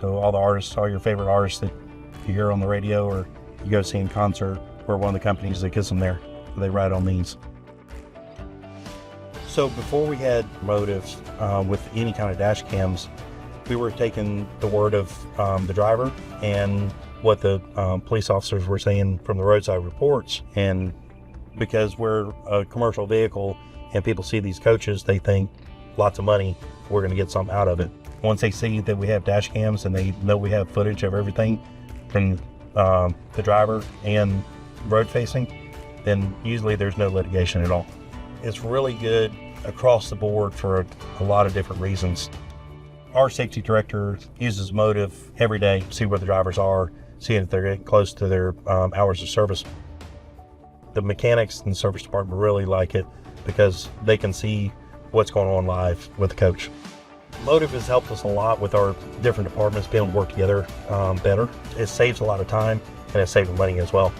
So all the artists, all your favorite artists that you hear on the radio or you go see in concert, we're one of the companies that gets them there. They ride on these. So before we had motives with any kind of dash cams, we were taking the word of the driver and what the police officers were saying from the roadside reports. And because we're a commercial vehicle and people see these coaches, they think lots of money, we're going to get something out of it. Once they see that we have dash cams and they know we have footage of everything from the driver and road facing, then usually there's no litigation at all. It's really good across the board for a lot of different reasons. Our safety director uses motive every day to see where the drivers are, seeing if they're getting close to their hours of service. The mechanics in the service department really like it because they can see what's going on live with the coach. Motive has helped us a lot with our different departments being able to work together better. It saves a lot of time and it saves money as well.